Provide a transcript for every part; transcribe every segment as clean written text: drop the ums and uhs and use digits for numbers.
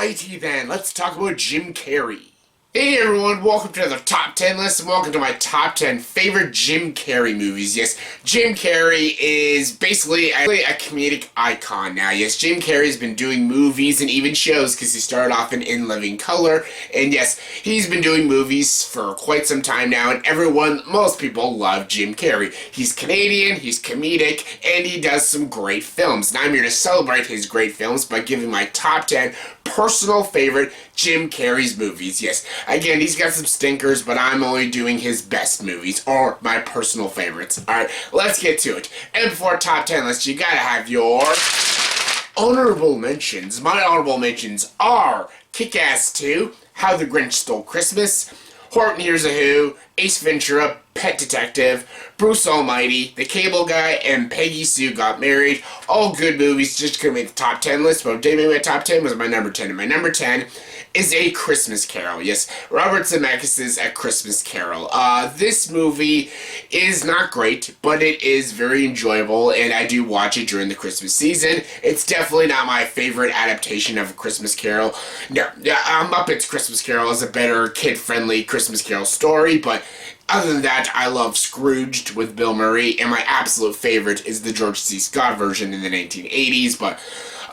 Alrighty then, let's talk about Jim Carrey. Hey everyone, welcome to the top 10 list and welcome to my top 10 favorite Jim Carrey movies. Yes, Jim Carrey is basically a comedic icon now. Yes, Jim Carrey's been doing movies and even shows because he started off in Living Color. And yes, he's been doing movies for quite some time now and most people love Jim Carrey. He's Canadian, he's comedic, and he does some great films. And I'm here to celebrate his great films by giving my top 10 personal favorite Jim Carrey's movies. Yes, again, he's got some stinkers, but I'm only doing his best movies, or my personal favorites. Alright, let's get to it. And before top 10 list, you gotta have your honorable mentions. My honorable mentions are Kick-Ass 2, How the Grinch Stole Christmas, Horton Hears a Who, Ace Ventura, Pet Detective, Bruce Almighty, The Cable Guy, and Peggy Sue Got Married. All good movies, just couldn't make the top 10 list, but what did make my top 10 was my number 10. And my number 10 is A Christmas Carol. Yes, Robert Zemeckis' A Christmas Carol. This movie is not great, but it is very enjoyable, and I do watch it during the Christmas season. It's definitely not my favorite adaptation of A Christmas Carol. No, Muppets Christmas Carol is a better kid-friendly Christmas Carol story, but other than that, I love Scrooged with Bill Murray, and my absolute favorite is the George C. Scott version in the 1980s, but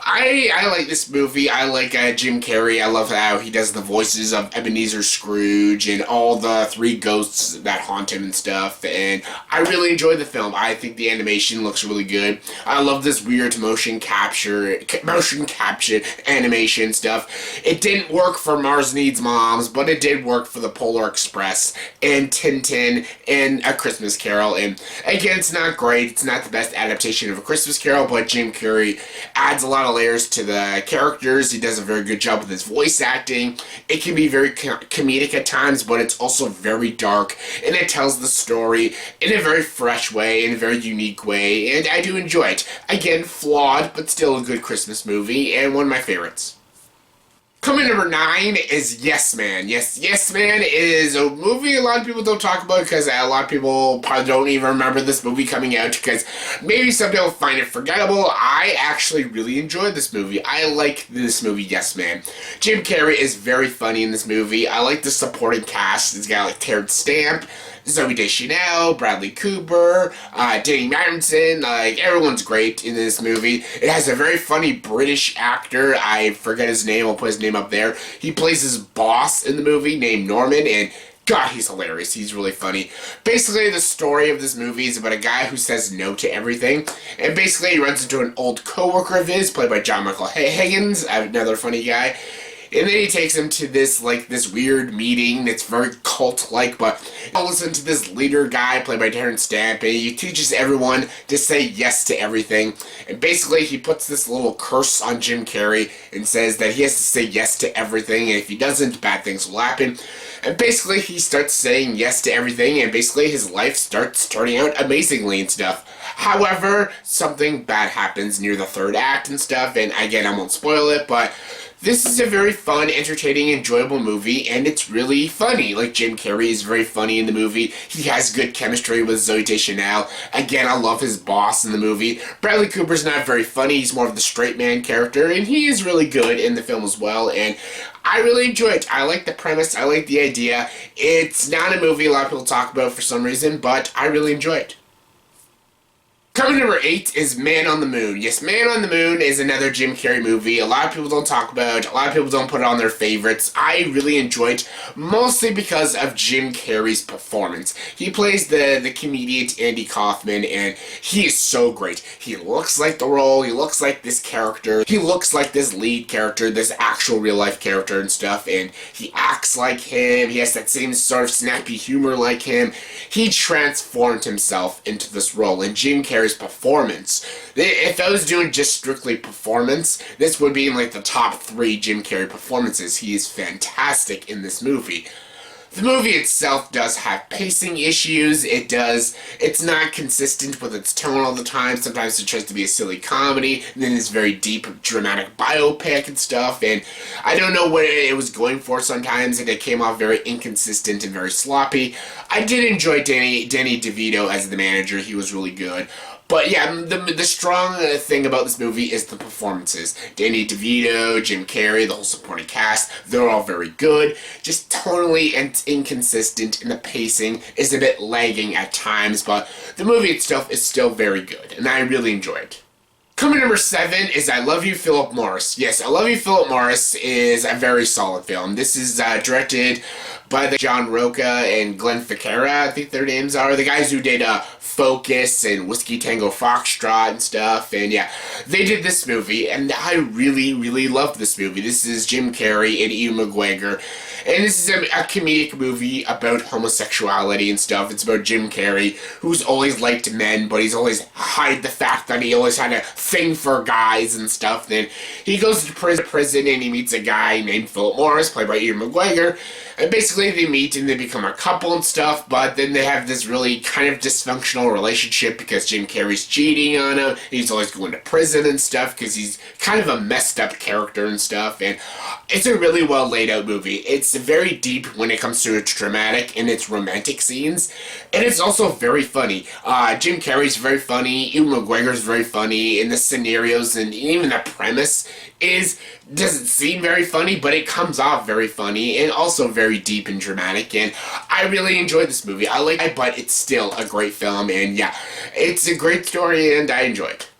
I like this movie. I like Jim Carrey. I love how he does the voices of Ebenezer Scrooge and all the three ghosts that haunt him and stuff, and I really enjoy the film. I think the animation looks really good. I love this weird motion capture animation stuff. It didn't work for Mars Needs Moms, but it did work for the Polar Express and Tintin and A Christmas Carol, and again, it's not great. It's not the best adaptation of A Christmas Carol, but Jim Carrey adds a lot of layers to the characters. He does a very good job with his voice acting. It can be very comedic at times, but it's also very dark, and it tells the story in a very fresh way, in a very unique way, and I do enjoy it. Again, flawed, but still a good Christmas movie, and one of my favorites. Coming number 9 is Yes Man. Yes Man is a movie a lot of people don't talk about because a lot of people probably don't even remember this movie coming out because maybe some people find it forgettable. I actually really enjoyed this movie. I like this movie, Yes Man. Jim Carrey is very funny in this movie. I like the supporting cast. It's got like Terrence Stamp, Zooey Deschanel, Bradley Cooper, Danny Masterson, like everyone's great in this movie. It has a very funny British actor, I forget his name, I'll put his name up there. He plays his boss in the movie named Norman, and God, he's hilarious. He's really funny. Basically, the story of this movie is about a guy who says no to everything, and basically he runs into an old coworker of his, played by John Michael Higgins, another funny guy. And then he takes him to this weird meeting that's very cult-like, but he'll listen to this leader guy played by Terrence Stamp, and he teaches everyone to say yes to everything. And basically, he puts this little curse on Jim Carrey and says that he has to say yes to everything, and if he doesn't, bad things will happen. And basically, he starts saying yes to everything, and basically his life starts turning out amazingly and stuff. However, something bad happens near the third act and stuff, and again, I won't spoil it, but this is a very fun, entertaining, enjoyable movie, and it's really funny. Like, Jim Carrey is very funny in the movie. He has good chemistry with Zooey Deschanel. Again, I love his boss in the movie. Bradley Cooper's not very funny. He's more of the straight man character, and he is really good in the film as well, and I really enjoy it. I like the premise. I like the idea. It's not a movie a lot of people talk about for some reason, but I really enjoy it. Coming number 8 is Man on the Moon. Yes, Man on the Moon is another Jim Carrey movie. A lot of people don't talk about. A lot of people don't put it on their favorites. I really enjoy it, mostly because of Jim Carrey's performance. He plays the comedian Andy Kaufman, and he is so great. He looks like the role. He looks like this character. He looks like this lead character, this actual real-life character and stuff, and he acts like him. He has that same sort of snappy humor like him. He transformed himself into this role, and Jim Carrey's performance. If I was doing just strictly performance, this would be in like the top 3 Jim Carrey performances. He is fantastic in this movie. The movie itself does have pacing issues. It's not consistent with its tone all the time. Sometimes it tries to be a silly comedy, and then it's very deep, dramatic biopic and stuff, and I don't know what it was going for sometimes, and it came off very inconsistent and very sloppy. I did enjoy Danny DeVito as the manager. He was really good. But yeah, the strong thing about this movie is the performances. Danny DeVito, Jim Carrey, the whole supporting cast, they're all very good. Just totally inconsistent, and the pacing is a bit lagging at times, but the movie itself is still very good, and I really enjoy it. Coming number 7 is I Love You, Philip Morris. Yes, I Love You, Philip Morris is a very solid film. This is directed by the John Roca and Glenn Ficarra, I think their names are. The guys who did Focus and Whiskey Tango Foxtrot and stuff. And yeah, they did this movie, and I really, really loved this movie. This is Jim Carrey and Ewan McGregor. And this is a comedic movie about homosexuality and stuff. It's about Jim Carrey, who's always liked men, but he's always hide the fact that he always had a thing for guys and stuff. Then he goes to prison and he meets a guy named Philip Morris, played by Ewan McGregor. And basically they meet and they become a couple and stuff, but then they have this really kind of dysfunctional relationship because Jim Carrey's cheating on him. He's always going to prison and stuff because he's kind of a messed up character and stuff. And it's a really well laid out movie. It's very deep when it comes to its dramatic and its romantic scenes. And it's also very funny. Jim Carrey's very funny. Ewan McGregor's very funny. And the scenarios and even the premise doesn't seem very funny, but it comes off very funny and also very deep and dramatic, and I really enjoyed this movie. I like it, but it's still a great film, and yeah, it's a great story, and I enjoy it.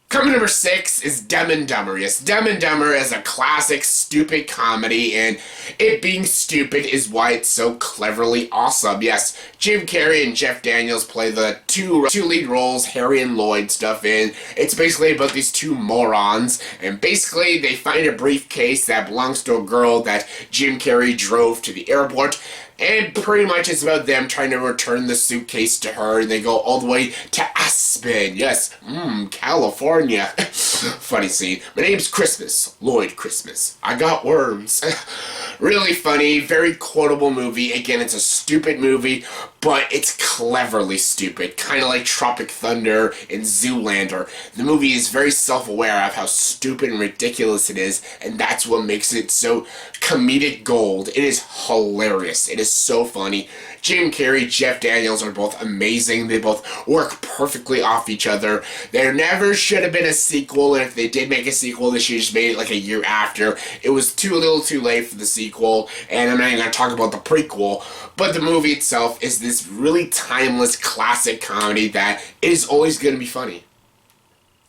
Coming number 6 is Dumb and Dumber. Yes, Dumb and Dumber is a classic stupid comedy, and it being stupid is why it's so cleverly awesome. Yes, Jim Carrey and Jeff Daniels play the two lead roles, Harry and Lloyd stuff, and it's basically about these two morons, and basically they find a briefcase that belongs to a girl that Jim Carrey drove to the airport. And pretty much it's about them trying to return the suitcase to her, and they go all the way to Aspen. Yes, California. Funny scene. My name's Christmas. Lloyd Christmas. I got worms. Really funny, very quotable movie. Again, it's a stupid movie, but it's cleverly stupid. Kind of like Tropic Thunder and Zoolander. The movie is very self-aware of how stupid and ridiculous it is, and that's what makes it so comedic gold. It is hilarious. It is so funny. Jim Carrey, Jeff Daniels are both amazing. They both work perfectly off each other. There never should have been a sequel, and if they did make a sequel, they should have just made it like a year after. It was too little too late for the sequel, and I'm not even going to talk about the prequel, but the movie itself is this really timeless classic comedy that is always going to be funny.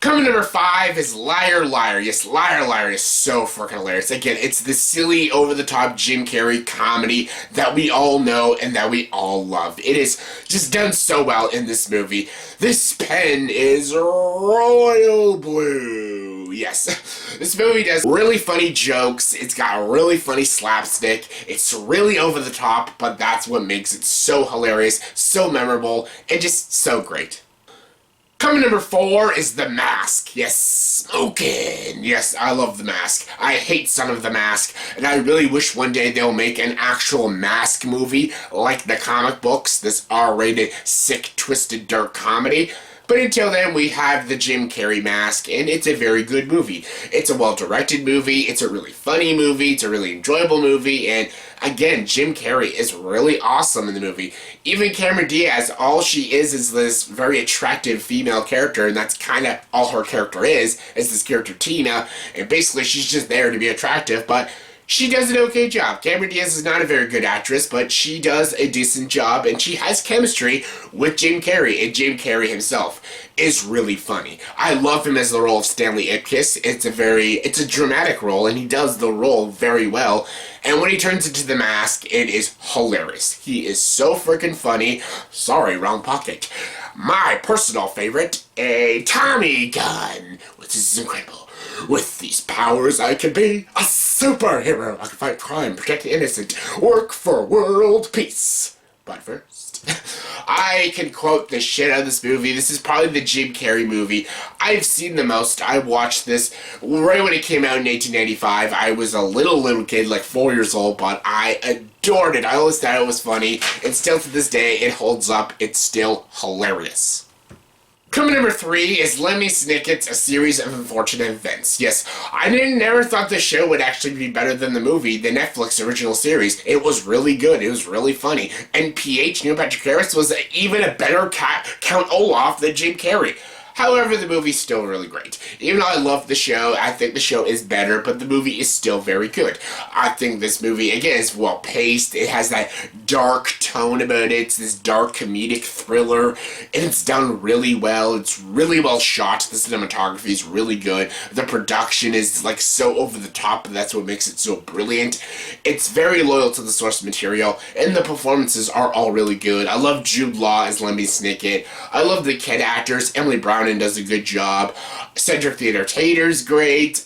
Coming number 5 is Liar Liar. Yes, Liar Liar is so freaking hilarious. Again, it's the silly, over-the-top Jim Carrey comedy that we all know and that we all love. It is just done so well in this movie. This pen is royal blue. Yes, this movie does really funny jokes. It's got really funny slapstick. It's really over the top, but that's what makes it so hilarious, so memorable, and just so great. Coming number 4 is The Mask. Yes, smoking. Yes, I love The Mask. I hate Son of the Mask, and I really wish one day they'll make an actual Mask movie like the comic books, this R-rated, sick, twisted, dark comedy. But until then, we have the Jim Carrey Mask, and it's a very good movie. It's a well-directed movie, it's a really funny movie, it's a really enjoyable movie, and again, Jim Carrey is really awesome in the movie. Even Cameron Diaz, all she is this very attractive female character, and that's kind of all her character is this character Tina, and basically she's just there to be attractive, but she does an okay job. Cameron Diaz is not a very good actress, but she does a decent job, and she has chemistry with Jim Carrey, and Jim Carrey himself is really funny. I love him as the role of Stanley Ipkiss. It's a dramatic role, and he does the role very well, and when he turns into the Mask, it is hilarious. He is so freaking funny. Sorry, wrong pocket. My personal favorite, a Tommy gun, which is incredible. With these powers, I can be a superhero. I can fight crime, protect the innocent, work for world peace. But first, I can quote the shit out of this movie. This is probably the Jim Carrey movie I've seen the most. I watched this right when it came out in 1895. I was a little kid, like 4 years old, but I adored it. I always thought it was funny, and still to this day, it holds up. It's still hilarious. Coming number 3 is Lemony Snicket's A Series of Unfortunate Events. Yes, I never thought the show would actually be better than the movie, the Netflix original series. It was really good. It was really funny. And PH, Neil Patrick Harris, was even a better Count Olaf than Jim Carrey. However, the movie's still really great. Even though I love the show, I think the show is better, but the movie is still very good. I think this movie, again, is well-paced. It has that dark tone about it. It's this dark comedic thriller, and it's done really well. It's really well shot. The cinematography is really good. The production is, like, so over the top, and that's what makes it so brilliant. It's very loyal to the source material, and the performances are all really good. I love Jude Law as Lemony Snicket. I love the kid actors. Emily Brown does a good job. Cedric the Entertainer's great.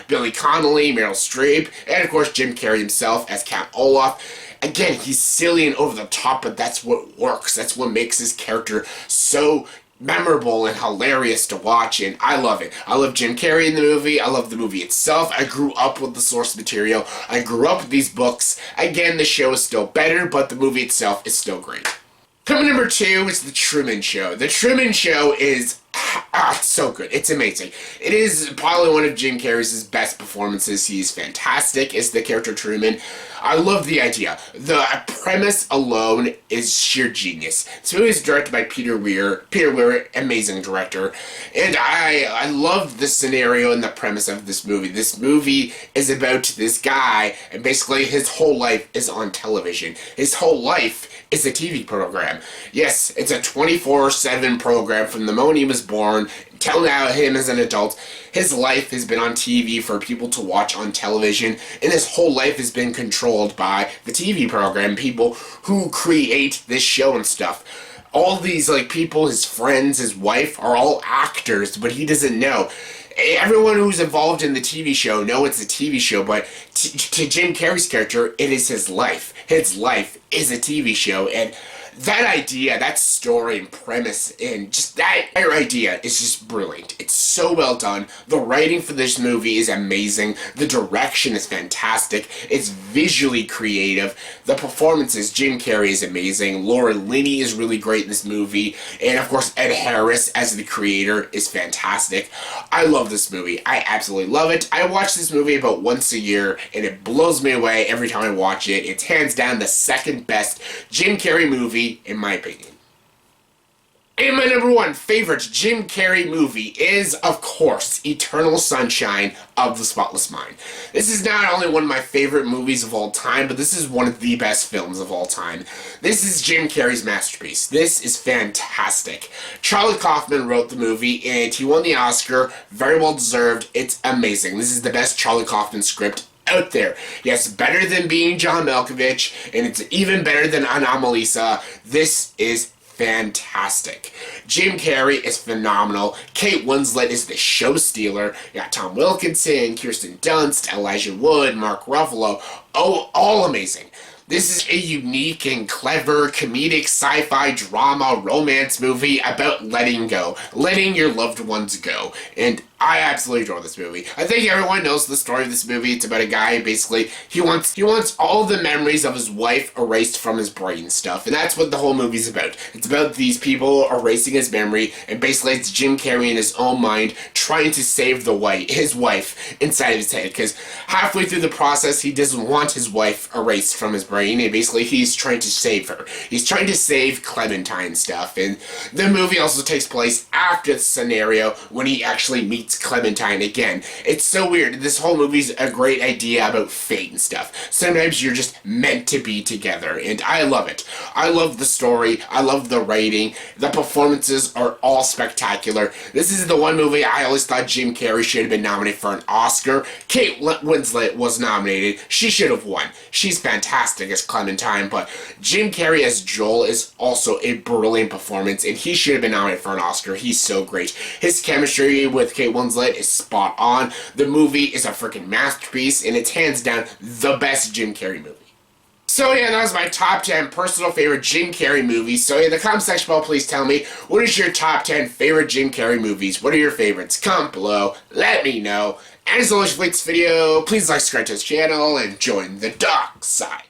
Billy Connolly, Meryl Streep, and of course Jim Carrey himself as Count Olaf. Again, he's silly and over the top, but that's what works. That's what makes his character so memorable and hilarious to watch, and I love it. I love Jim Carrey in the movie. I love the movie itself. I grew up with the source material. I grew up with these books. Again, the show is still better, but the movie itself is still great. Coming number 2 is The Truman Show. The Truman Show is it's so good. It's amazing. It is probably one of Jim Carrey's best performances. He's fantastic as the character Truman. I love the idea. The premise alone is sheer genius. This movie is directed by Peter Weir. Peter Weir, amazing director. And I love the scenario and the premise of this movie. This movie is about this guy, and basically his whole life is on television. His whole life is a TV program. Yes, it's a 24/7 program from the moment he was born till now, him as an adult. His life has been on TV for people to watch on television, and his whole life has been controlled by the TV program, people who create this show and stuff. All these, like, people, his friends, his wife, are all actors, but he doesn't know. Everyone who's involved in the TV show know it's a TV show, but to Jim Carrey's character, it is his life. His life is a TV show, and that idea, that story and premise, and just that idea is just brilliant. It's so well done. The writing for this movie is amazing. The direction is fantastic. It's visually creative. The performances, Jim Carrey is amazing. Laura Linney is really great in this movie. And of course, Ed Harris as the creator is fantastic. I love this movie. I absolutely love it. I watch this movie about once a year, and it blows me away every time I watch it. It's hands down the second best Jim Carrey movie, in my opinion. And my number 1 favorite Jim Carrey movie is, of course, Eternal Sunshine of the Spotless Mind. This is not only one of my favorite movies of all time, but this is one of the best films of all time. This is Jim Carrey's masterpiece. This is fantastic. Charlie Kaufman wrote the movie, and he won the Oscar. Very well deserved. It's amazing. This is the best Charlie Kaufman script out there. Yes, better than Being John Malkovich, and it's even better than Anomalisa. This is fantastic. Jim Carrey is phenomenal. Kate Winslet is the show stealer. You got Tom Wilkinson, Kirsten Dunst, Elijah Wood, Mark Ruffalo. Oh, all amazing. This is a unique and clever comedic sci-fi drama romance movie about letting go. Letting your loved ones go. And I absolutely adore this movie. I think everyone knows the story of this movie. It's about a guy, basically, he wants all the memories of his wife erased from his brain stuff. And that's what the whole movie's about. It's about these people erasing his memory, and basically it's Jim Carrey in his own mind trying to save his wife inside of his head. Because halfway through the process, he doesn't want his wife erased from his brain, and basically he's trying to save her. He's trying to save Clementine stuff. And the movie also takes place after the scenario when he actually meets Clementine again. It's so weird. This whole movie's a great idea about fate and stuff. Sometimes you're just meant to be together, and I love it. I love the story. I love the writing. The performances are all spectacular. This is the one movie I always thought Jim Carrey should have been nominated for an Oscar. Kate Winslet was nominated. She should have won. She's fantastic as Clementine, but Jim Carrey as Joel is also a brilliant performance, and he should have been nominated for an Oscar. He's so great. His chemistry with Kate Winslet is spot on. The movie is a freaking masterpiece, and it's hands down the best Jim Carrey movie. So yeah, that was my top 10 personal favorite Jim Carrey movies. So in the comment section below, please tell me, what is your top 10 favorite Jim Carrey movies? What are your favorites? Comment below, let me know. And as always, if you like this video, please like, subscribe to this channel, and join the dark side.